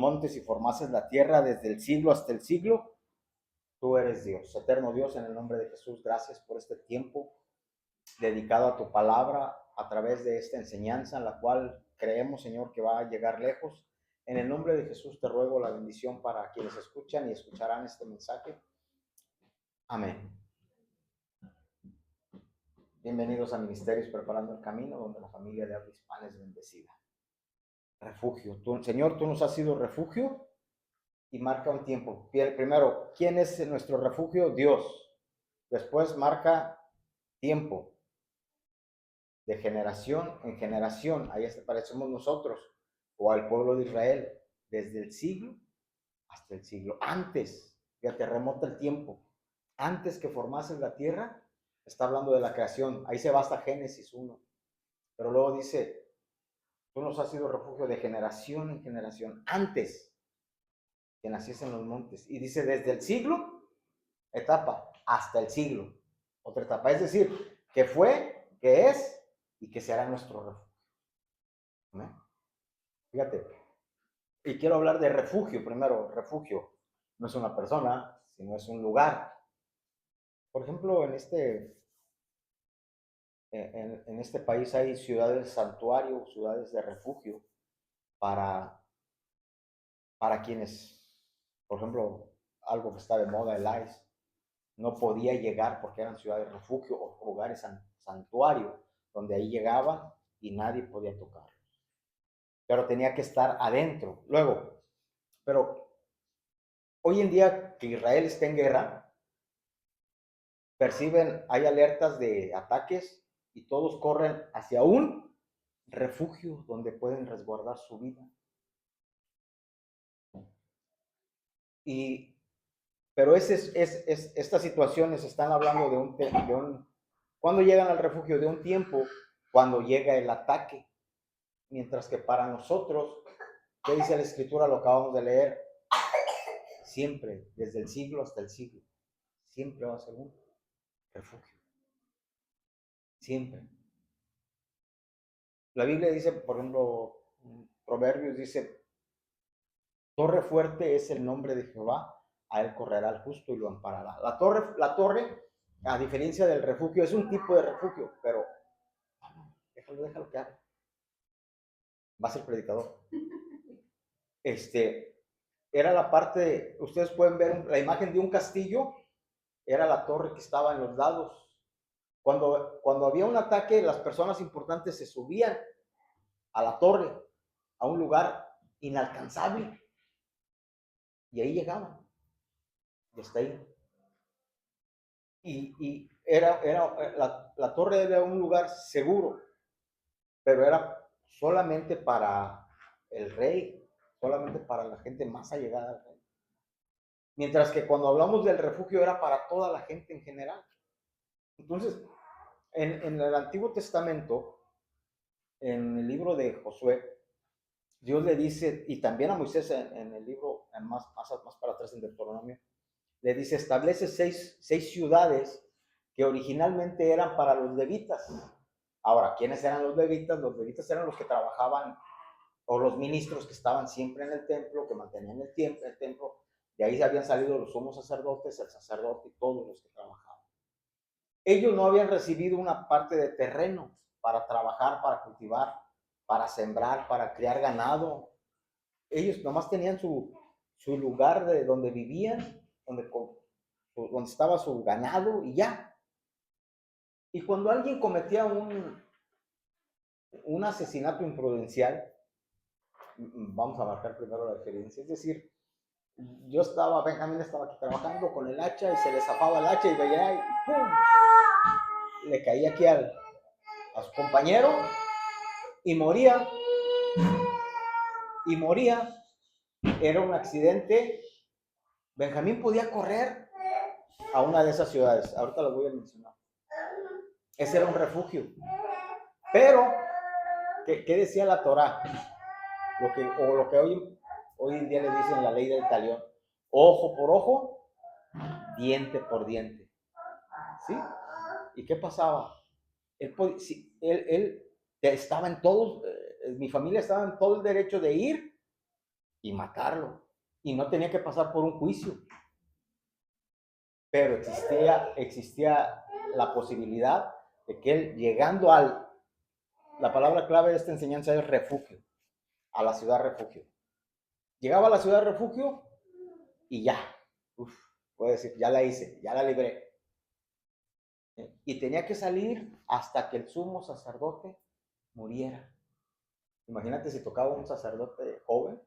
montes y formases la tierra desde el siglo hasta el siglo. Tú eres Dios, eterno Dios, en el nombre de Jesús. Gracias por este tiempo dedicado a tu palabra a través de esta enseñanza, en la cual creemos, Señor, que va a llegar lejos. En el nombre de Jesús te ruego la bendición para quienes escuchan y escucharán este mensaje. Amén. Bienvenidos a Ministerios Preparando el Camino, donde la familia de habla hispana es bendecida. Refugio. Señor, tú nos has sido refugio y marca un tiempo. Primero, ¿quién es nuestro refugio? Dios. Después marca tiempo. De generación en generación. Ahí parecemos nosotros o al pueblo de Israel. Desde el siglo hasta el siglo. Antes, fíjate, remota el tiempo. Antes que formases la tierra, está hablando de la creación. Ahí se va hasta Génesis 1. Pero luego dice, tú nos has sido refugio de generación en generación. Antes que naciesen en los montes. Y dice, desde el siglo, etapa, hasta el siglo. Otra etapa. Es decir, que fue, que es y que será nuestro refugio. ¿No? Fíjate. Y quiero hablar de refugio primero. Refugio no es una persona, sino es un lugar. Por ejemplo, en este país hay ciudades santuario, ciudades de refugio para quienes, por ejemplo, algo que está de moda, el ICE, no podía llegar porque eran ciudades de refugio o lugares santuario, donde ahí llegaban y nadie podía tocarlos. Pero tenía que estar adentro. Luego, pero hoy en día que Israel está en guerra, perciben, hay alertas de ataques y todos corren hacia un refugio donde pueden resguardar su vida. Pero estas situaciones están hablando de un ¿cuándo llegan al refugio? De un tiempo cuando llega el ataque. Mientras que para nosotros, ¿qué dice la Escritura? Lo acabamos de leer. Siempre, desde el siglo hasta el siglo, siempre va a ser un refugio. Siempre. La Biblia dice, por ejemplo, Proverbios dice, torre fuerte es el nombre de Jehová, a él correrá el justo y lo amparará. La torre, a diferencia del refugio, es un tipo de refugio, pero déjalo que haga. Va a ser predicador. Era la parte, ustedes pueden ver la imagen de un castillo, era la torre que estaba en los lados. Cuando había un ataque, las personas importantes se subían a la torre, a un lugar inalcanzable, y ahí llegaban, y hasta ahí. Y la torre era un lugar seguro, pero era solamente para el rey, solamente para la gente más allegada al rey. Mientras que cuando hablamos del refugio era para toda la gente en general. Entonces, en el Antiguo Testamento, en el libro de Josué, Dios le dice, y también a Moisés en el libro, más para atrás en Deuteronomio, le dice, establece seis ciudades que originalmente eran para los levitas. Ahora, ¿quiénes eran los levitas? Los levitas eran los que trabajaban, o los ministros que estaban siempre en el templo, que mantenían el templo. De ahí habían salido los sumos sacerdotes, el sacerdote y todos los que trabajaban. Ellos no habían recibido una parte de terreno para trabajar, para cultivar, para sembrar, para criar ganado. Ellos nomás tenían su lugar de donde vivían, donde estaba su ganado y ya. Y cuando alguien cometía un asesinato imprudencial, vamos a marcar primero la diferencia, es decir, Benjamín estaba aquí trabajando con el hacha y se le zafaba el hacha y veía y ¡pum! Le caía aquí a su compañero y moría. Era un accidente. Benjamín podía correr a una de esas ciudades, ahorita lo voy a mencionar. Ese era un refugio. Pero, ¿qué decía la Torá? Lo que hoy en día le dicen la ley del talión. Ojo por ojo, diente por diente. ¿Sí? ¿Y qué pasaba? Él estaba en todos, mi familia estaba en todo el derecho de ir y matarlo. Y no tenía que pasar por un juicio. Pero existía la posibilidad de que él, llegando la palabra clave de esta enseñanza es refugio, a la ciudad refugio. Llegaba a la ciudad refugio y ya, puedo decir, ya la hice, ya la libré. Y tenía que salir hasta que el sumo sacerdote muriera. Imagínate si tocaba un sacerdote joven,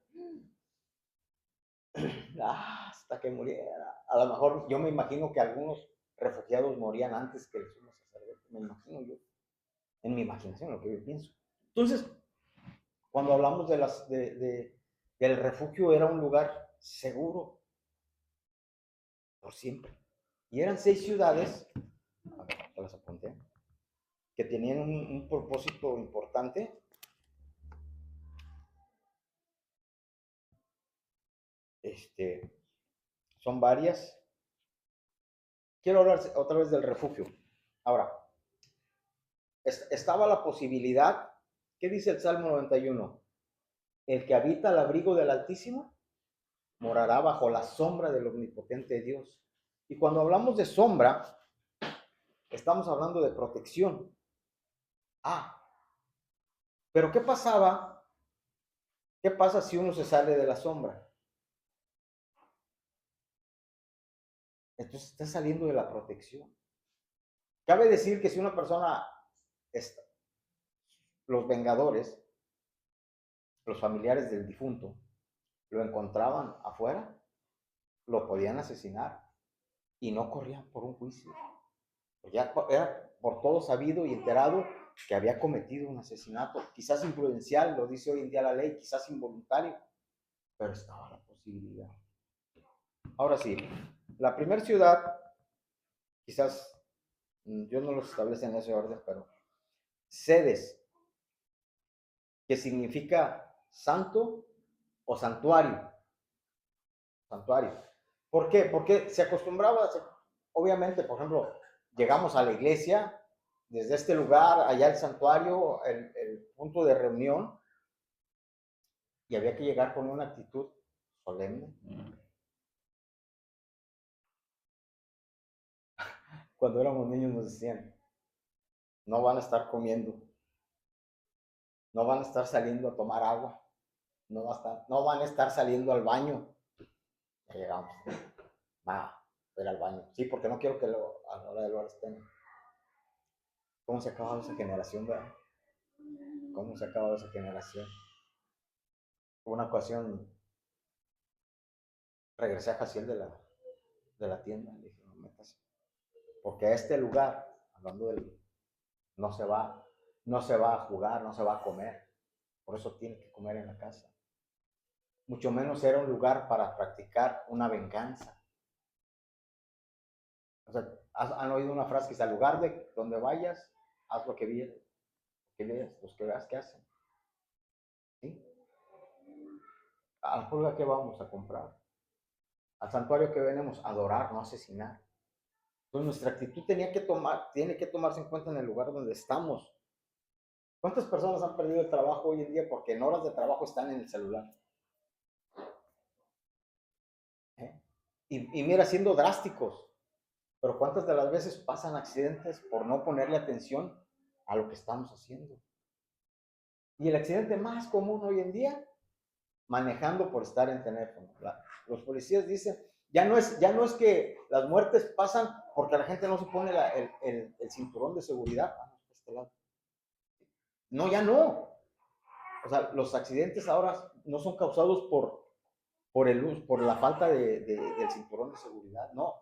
hasta que muriera. A lo mejor yo me imagino que algunos refugiados morían antes que el sumo sacerdote, me imagino yo, en mi imaginación, lo que yo pienso. Entonces, cuando hablamos del refugio, era un lugar seguro por siempre. Y eran 6 ciudades, a ver, ya las apunté, que tenían un propósito importante. Son varias. Quiero hablar otra vez del refugio. Ahora, estaba la posibilidad, ¿qué dice el Salmo 91? El que habita al abrigo del Altísimo morará bajo la sombra del omnipotente Dios. Y cuando hablamos de sombra, estamos hablando de protección. Pero ¿qué pasaba? ¿Qué pasa si uno se sale de la sombra? Entonces está saliendo de la protección. Cabe decir que si una persona, los vengadores, los familiares del difunto, lo encontraban afuera, lo podían asesinar y no corrían por un juicio. Ya era por todo sabido y enterado que había cometido un asesinato, quizás imprudencial, lo dice hoy en día la ley, quizás involuntario, pero estaba la posibilidad. Ahora sí, la primera ciudad, quizás yo no los establece en ese orden, pero sedes, que significa santo o santuario. Santuario. ¿Por qué? Porque se acostumbraba, obviamente, por ejemplo, llegamos a la iglesia, desde este lugar, allá el santuario, el punto de reunión, y había que llegar con una actitud solemne. Cuando éramos niños nos decían, no van a estar comiendo, no van a estar saliendo a tomar agua, no van a estar saliendo al baño. Ya llegamos, va a ir al baño. Sí, porque no quiero que a la hora de lo estén. ¿Cómo se ha acabado esa generación, verdad? ¿Cómo se ha acabado esa generación? Una ocasión regresé a Jaciel de la tienda, le dije, no metas, porque a este lugar, hablando del, no se va, no se va a jugar, no se va a comer, por eso tiene que comer en la casa. Mucho menos era un lugar para practicar una venganza. O sea, han oído una frase que dice, al lugar de donde vayas, haz lo que veas, los que veas que hacen. ¿Sí? Al lugar que vamos a comprar, al santuario que venimos a adorar, no asesinar. Entonces nuestra actitud tiene que tomarse en cuenta en el lugar donde estamos. ¿Cuántas personas han perdido el trabajo hoy en día porque en horas de trabajo están en el celular? ¿Eh? Y mira, siendo drásticos, pero ¿cuántas de las veces pasan accidentes por no ponerle atención a lo que estamos haciendo? Y el accidente más común hoy en día, manejando por estar en teléfono. Los policías dicen, ya no es que las muertes pasan porque la gente no se pone el cinturón de seguridad. No, ya no. O sea, los accidentes ahora no son causados por la falta del cinturón de seguridad, no.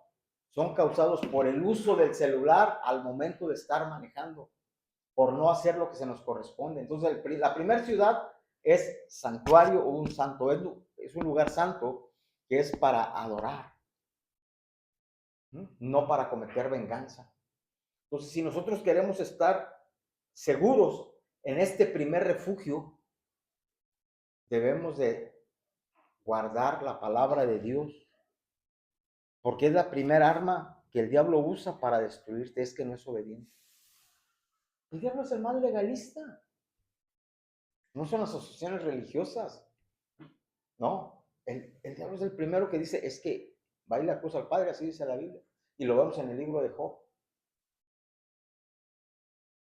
Son causados por el uso del celular al momento de estar manejando, por no hacer lo que se nos corresponde. Entonces, la primera ciudad es santuario o un santo, es un lugar santo que es para adorar, no para cometer venganza. Entonces, si nosotros queremos estar seguros en este primer refugio, debemos de guardar la palabra de Dios, porque es la primera arma que el diablo usa para destruirte, es que no es obediente. El diablo es el más legalista, no son las asociaciones religiosas. No, el diablo es el primero que dice, es que va y le acusa al Padre, así dice la Biblia. Y lo vemos en el libro de Job,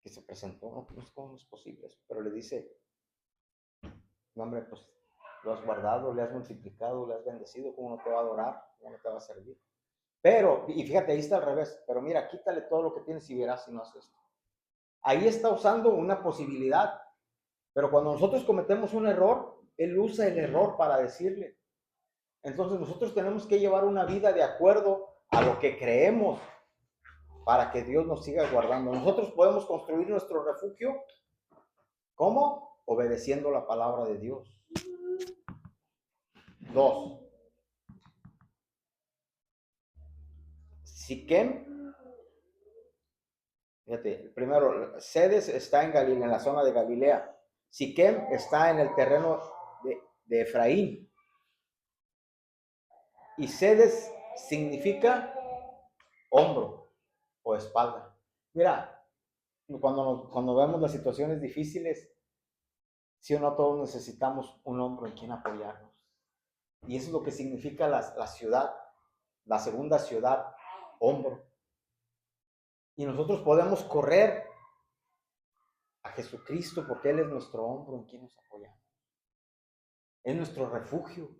que se presentó, no sé cómo es posible eso, pero le dice, no, hombre, pues lo has guardado, le has multiplicado, le has bendecido, ¿cómo no te va a adorar? ¿Cómo no te va a servir? Pero, y fíjate, ahí está al revés, pero mira, quítale todo lo que tienes y verás si no haces esto. Ahí está usando una posibilidad, pero cuando nosotros cometemos un error, él usa el error para decirle. Entonces nosotros tenemos que llevar una vida de acuerdo a lo que creemos para que Dios nos siga guardando. Nosotros podemos construir nuestro refugio, ¿cómo? Obedeciendo la palabra de Dios. Dos, Siquem, fíjate, primero, Cedes está en Galilea, en la zona de Galilea. Siquem está en el terreno de Efraín. Y Cedes significa hombro o espalda. Mira, cuando vemos las situaciones difíciles, sí o no, todos necesitamos un hombro en quien apoyarnos. Y eso es lo que significa la ciudad, la segunda ciudad, hombro. Y nosotros podemos correr a Jesucristo porque Él es nuestro hombro en quien nos apoyamos. Es nuestro refugio.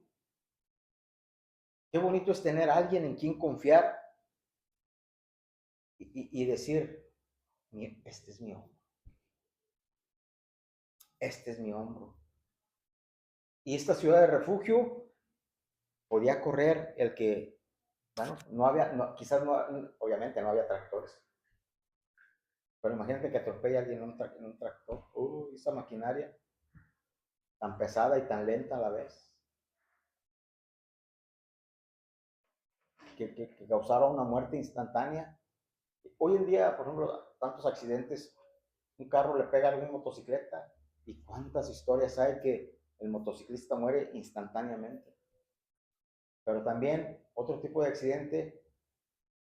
Qué bonito es tener a alguien en quien confiar y decir, este es mi hombro. Este es mi hombro. Y esta ciudad de refugio podía correr el que, bueno, no había, quizás no, obviamente no había tractores. Pero imagínate que atropella a alguien en un tractor. Esa maquinaria tan pesada y tan lenta a la vez. Que causara una muerte instantánea. Hoy en día, por ejemplo, tantos accidentes, un carro le pega a alguna motocicleta y cuántas historias hay que el motociclista muere instantáneamente. Pero también otro tipo de accidente,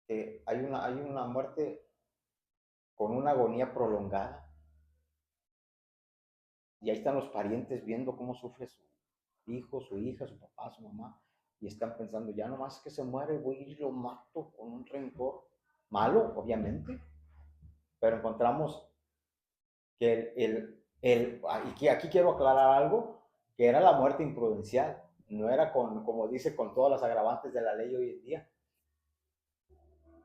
que hay una muerte con una agonía prolongada. Y ahí están los parientes viendo cómo sufre su hijo, su hija, su papá, su mamá. Y están pensando, ya nomás que se muere, voy y lo mato con un rencor. Malo, obviamente. Pero encontramos que y aquí quiero aclarar algo, que era la muerte imprudencial. No era como dice, con todas las agravantes de la ley hoy en día.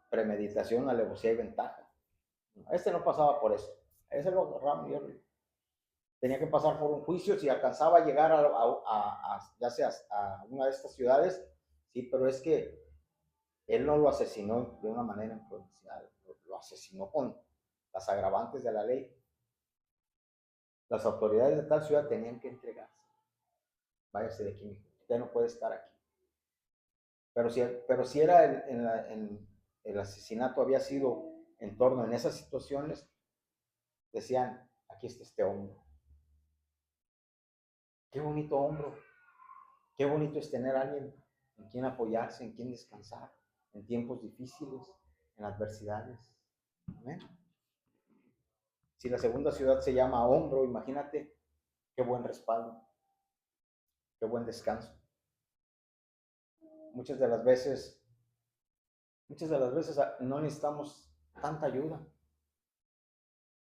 Premeditación, alevosía y ventaja. Este no pasaba por eso. Ese lo agarraron y tenía que pasar por un juicio si alcanzaba a llegar ya sea a una de estas ciudades, sí, pero es que él no lo asesinó de una manera imprudencial, lo asesinó con las agravantes de la ley. Las autoridades de tal ciudad tenían que entregarse. Váyase de aquí, usted no puede estar aquí. Pero si era el asesinato había sido en torno en esas situaciones, decían, aquí está este hombro. Qué bonito hombro. Qué bonito es tener a alguien en quien apoyarse, en quien descansar, en tiempos difíciles, en adversidades. ¿Amén? Si la segunda ciudad se llama hombro, imagínate qué buen respaldo, qué buen descanso. Muchas de las veces no necesitamos tanta ayuda.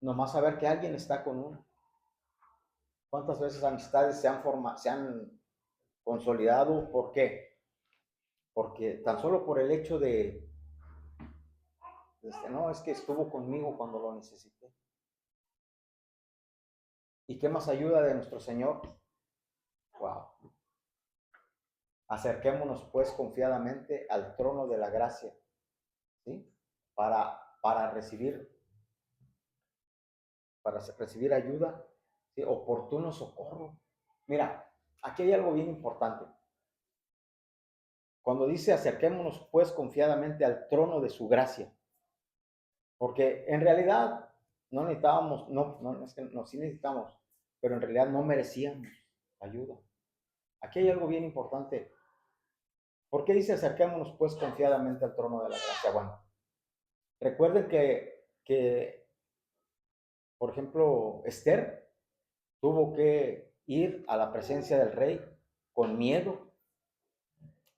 Nomás saber que alguien está con uno. ¿Cuántas veces amistades se han consolidado? ¿Por qué? Porque tan solo por el hecho no, es que estuvo conmigo cuando lo necesité. ¿Y qué más ayuda de nuestro Señor? Wow. Acerquémonos pues confiadamente al trono de la gracia, ¿sí? Para recibir ayuda, ¿sí? Oportuno socorro. Mira, aquí hay algo bien importante. Cuando dice acerquémonos pues confiadamente al trono de su gracia, porque en realidad no necesitábamos, no es que no, sí necesitamos, pero en realidad no merecíamos ayuda. Aquí hay algo bien importante. ¿Por qué dice acerquémonos pues confiadamente al trono de la gracia? Bueno, recuerden que por ejemplo, Esther tuvo que ir a la presencia del rey con miedo.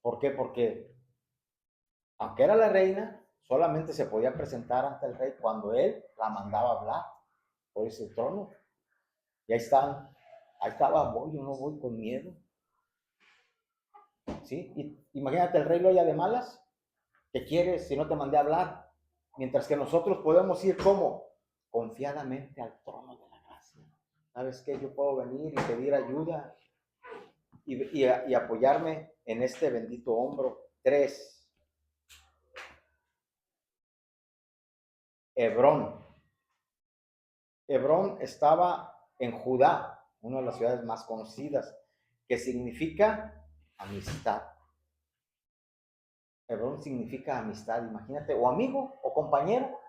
¿Por qué? Porque aunque era la reina, solamente se podía presentar ante el rey cuando él la mandaba hablar por ese trono. Y ahí estaba, voy, yo no voy con miedo. ¿Sí? Y imagínate, el rey lo haya de malas. ¿Qué quieres si no te mandé a hablar? Mientras que nosotros podemos ir como confiadamente al trono de la gracia. ¿Sabes qué? Yo puedo venir y pedir ayuda y apoyarme en este bendito hombro. 3. Hebrón. Hebrón estaba en Judá, una de las ciudades más conocidas, que significa amistad. Hebrón significa amistad, imagínate, o amigo o compañero,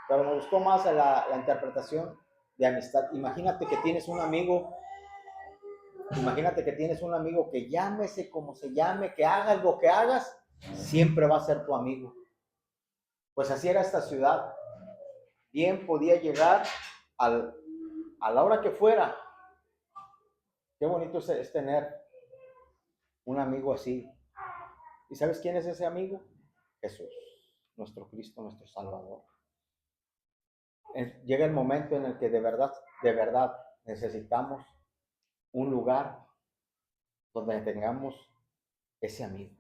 pero me gustó más la interpretación de amistad. Imagínate que tienes un amigo que llámese como se llame, que hagas lo que hagas, siempre va a ser tu amigo. Pues así era esta ciudad. Bien podía llegar a la hora que fuera. Qué bonito es tener un amigo así. ¿Y sabes quién es ese amigo? Jesús, nuestro Cristo, nuestro Salvador. Llega el momento en el que de verdad necesitamos un lugar donde tengamos ese amigo.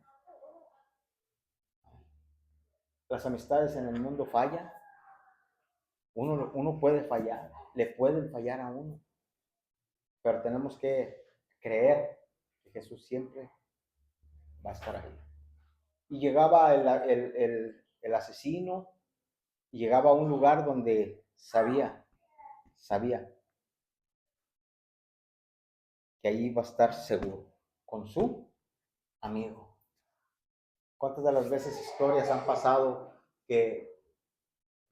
Las amistades en el mundo fallan. Uno puede fallar, le pueden fallar a uno, pero tenemos que creer que Jesús siempre va a estar ahí. Y llegaba el asesino y llegaba a un lugar donde sabía que ahí iba a estar seguro con su amigo. ¿Cuántas de las veces historias han pasado que,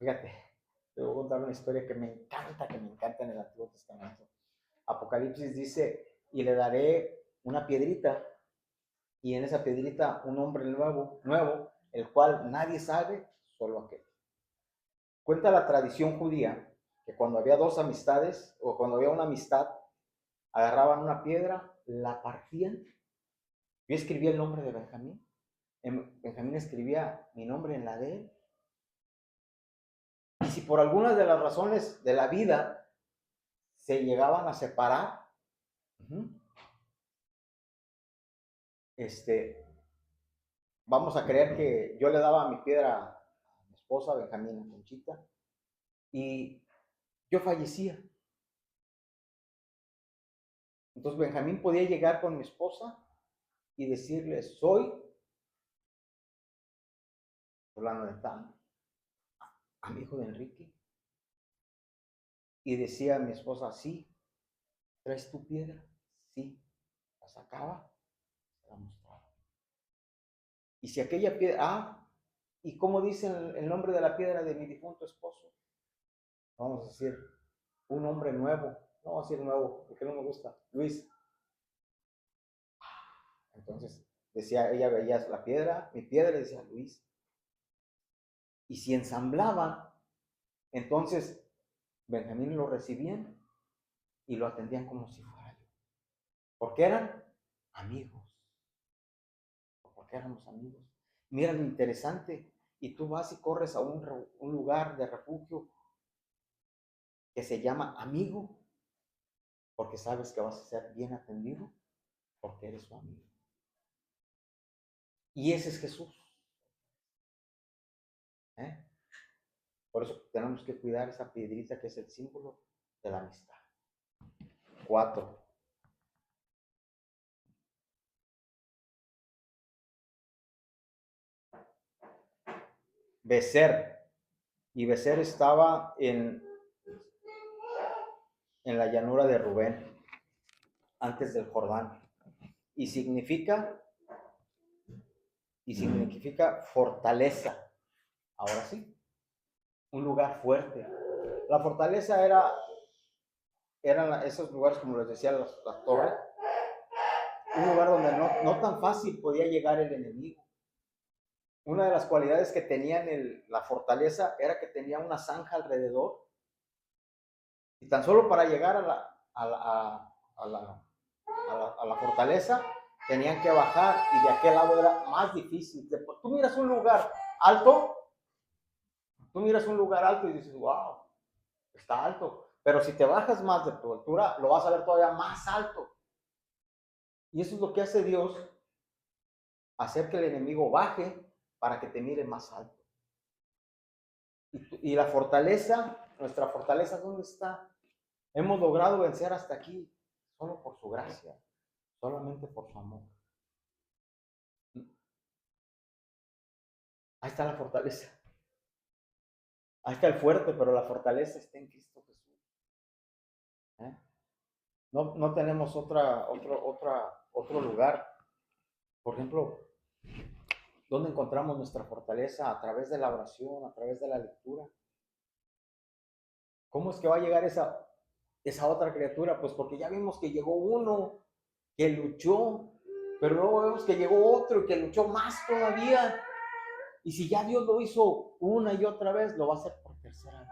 fíjate, te voy a contar una historia que me encanta en el Antiguo Testamento. Apocalipsis dice, y le daré una piedrita, y en esa piedrita un hombre nuevo, el cual nadie sabe, solo aquel. Cuenta la tradición judía que cuando había dos amistades, o cuando había una amistad, agarraban una piedra, la partían. Yo escribía el nombre de Benjamín. Benjamín escribía mi nombre en la de él. Y si por algunas de las razones de la vida se llegaban a separar, vamos a creer que yo le daba mi piedra a mi esposa, Benjamín, a Conchita, y yo fallecía. Entonces Benjamín podía llegar con mi esposa y decirle, soy fulano de tal, amigo de Enrique. Y decía a mi esposa, sí, ¿traes tu piedra? Sí. La sacaba, se la mostraba. Y si aquella piedra, ¿y cómo dicen el nombre de la piedra de mi difunto esposo? Vamos a decir, un hombre nuevo. No vamos a decir nuevo, porque no me gusta. Luis. Entonces, decía, ella veía la piedra, mi piedra, y decía Luis. Y si ensamblaban, entonces Benjamín lo recibían y lo atendían como si fuera yo. Porque eran amigos. Porque éramos amigos. Mira lo interesante. Y tú vas y corres a un lugar de refugio que se llama amigo, porque sabes que vas a ser bien atendido, porque eres su amigo. Y ese es Jesús. Por eso tenemos que cuidar esa piedrita que es el símbolo de la amistad. 4. Becer. Y Becer estaba en la llanura de Rubén, antes del Jordán. Y significa fortaleza. Ahora sí, un lugar fuerte. La fortaleza eran esos lugares, como les decía, las torres, un lugar donde no tan fácil podía llegar el enemigo. Una de las cualidades que tenían la fortaleza era que tenía una zanja alrededor, y tan solo para llegar a la fortaleza tenían que bajar y de aquel lado era más difícil. Tú miras un lugar alto, tú miras un lugar alto y dices, wow, está alto. Pero si te bajas más de tu altura, lo vas a ver todavía más alto. Y eso es lo que hace Dios, hacer que el enemigo baje para que te mire más alto. Y la fortaleza, nuestra fortaleza, ¿dónde está? Hemos logrado vencer hasta aquí solo por su gracia, solamente por su amor. Ahí está la fortaleza. Ahí está el fuerte, pero la fortaleza está en Cristo Jesús. ¿Eh? No tenemos otro lugar. Por ejemplo, ¿dónde encontramos nuestra fortaleza? A través de la oración, a través de la lectura. ¿Cómo es que va a llegar esa otra criatura? Pues porque ya vimos que llegó uno que luchó, pero luego vemos que llegó otro y que luchó más todavía. Y si ya Dios lo hizo una y otra vez, lo va a hacer por tercera vez.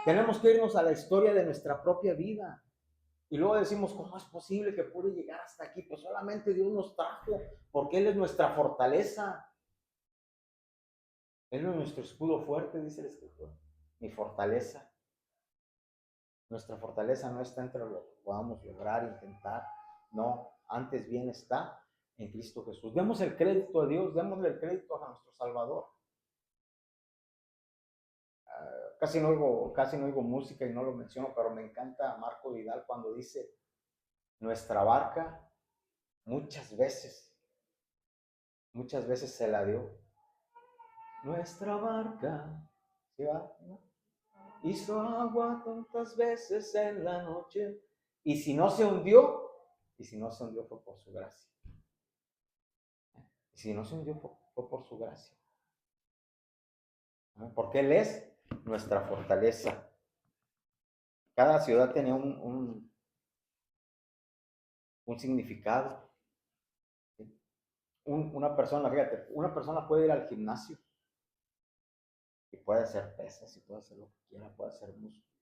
Tenemos que irnos a la historia de nuestra propia vida. Y luego decimos, ¿cómo es posible que pude llegar hasta aquí? Pues solamente Dios nos trajo, porque Él es nuestra fortaleza. Él es nuestro escudo fuerte, dice el escritor. Mi fortaleza. Nuestra fortaleza no está entre lo que podamos lograr, intentar. No, antes bien está en Cristo Jesús. Demos el crédito a Dios, démosle el crédito a nuestro Salvador. Casi no oigo música y no lo menciono, pero me encanta Marco Vidal cuando dice, nuestra barca muchas veces se la dio. Nuestra barca, ¿sí va? Hizo agua tantas veces en la noche, y si no se hundió fue por su gracia. Y si no se hundió fue por su gracia. Porque Él es nuestra fortaleza. Cada ciudad tenía un significado. Una persona, fíjate, una persona puede ir al gimnasio y puede hacer pesas y puede hacer lo que quiera, puede hacer músculo.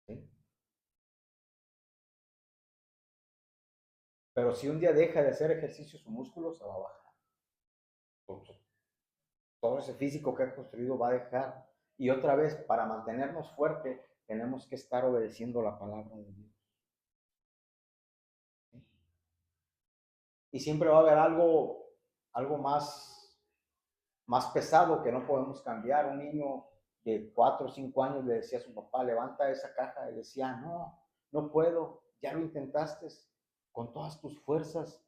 ¿Sí? Pero si un día deja de hacer ejercicio, su músculo se va a bajar. Todo ese físico que ha construido va a dejar. Y otra vez, para mantenernos fuertes, tenemos que estar obedeciendo la palabra de Dios. ¿Sí? Y siempre va a haber algo más pesado que no podemos cambiar. Un niño de 4 o 5 años le decía a su papá, levanta esa caja, y decía, no puedo, ya lo intentaste con todas tus fuerzas.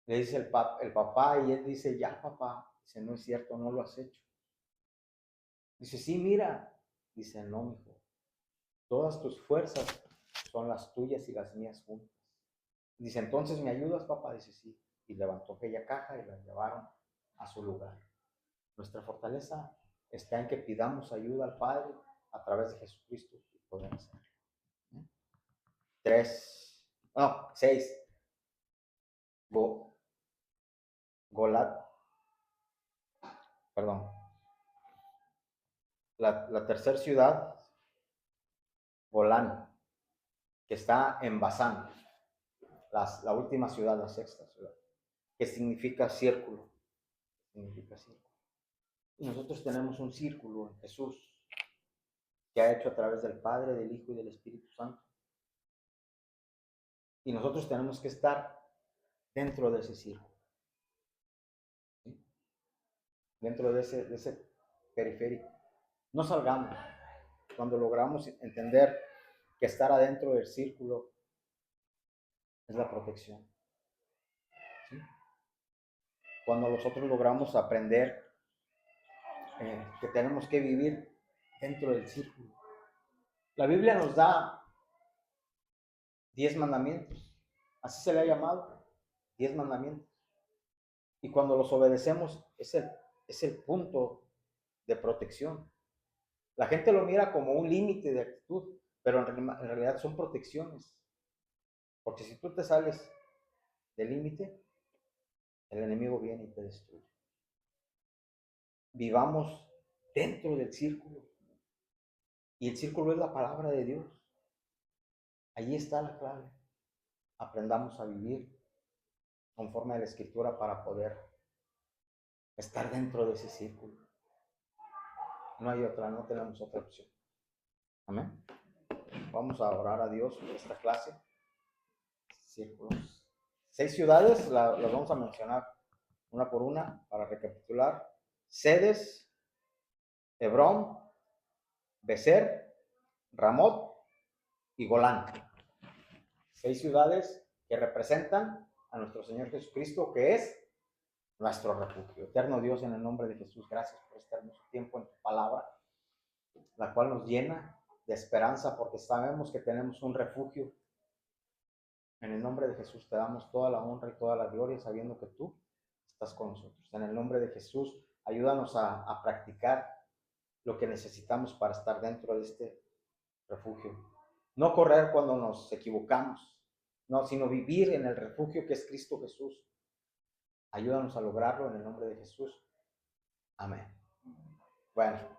Le dice el papá y él dice, ya papá, dice, no es cierto, no lo has hecho. Dice, sí, mira, dice, no, mijo, todas tus fuerzas son las tuyas y las mías juntas. Dice, entonces, ¿me ayudas, papá? Dice, sí. Y levantó aquella caja y la llevaron a su lugar. Nuestra fortaleza está en que pidamos ayuda al Padre a través de Jesucristo y poder hacerlo. 6. Golat, perdón. La tercera ciudad, Golán, que está en Basán, la última ciudad, la sexta ciudad, que significa círculo. Significa círculo. Y nosotros tenemos un círculo en Jesús que ha hecho a través del Padre, del Hijo y del Espíritu Santo. Y nosotros tenemos que estar dentro de ese círculo. ¿Sí? Dentro de ese periférico. No salgamos. Cuando logramos entender que estar adentro del círculo es la protección. ¿Sí? Cuando nosotros logramos aprender que tenemos que vivir dentro del círculo. La Biblia nos da 10 mandamientos. Así se le ha llamado. 10 mandamientos. Y cuando los obedecemos es el punto de protección. La gente lo mira como un límite de actitud, pero en realidad son protecciones. Porque si tú te sales del límite, el enemigo viene y te destruye. Vivamos dentro del círculo. Y el círculo es la palabra de Dios. Allí está la clave. aprendamos a vivir conforme a la Escritura para poder estar dentro de ese círculo. No hay otra, no tenemos otra opción. Amén. Vamos a orar a Dios por esta clase. Círculos. 6 ciudades, las vamos a mencionar una por una para recapitular. Sedes, Hebrón, Becer, Ramot y Golán. 6 ciudades que representan a nuestro Señor Jesucristo, que es nuestro refugio. Eterno Dios, en el nombre de Jesús, gracias por este hermoso tiempo en tu palabra, la cual nos llena de esperanza porque sabemos que tenemos un refugio. En el nombre de Jesús te damos toda la honra y toda la gloria, sabiendo que tú estás con nosotros. En el nombre de Jesús, ayúdanos a practicar lo que necesitamos para estar dentro de este refugio. No correr cuando nos equivocamos, no, sino vivir en el refugio que es Cristo Jesús. Ayúdanos a lograrlo en el nombre de Jesús. Amén. Bueno.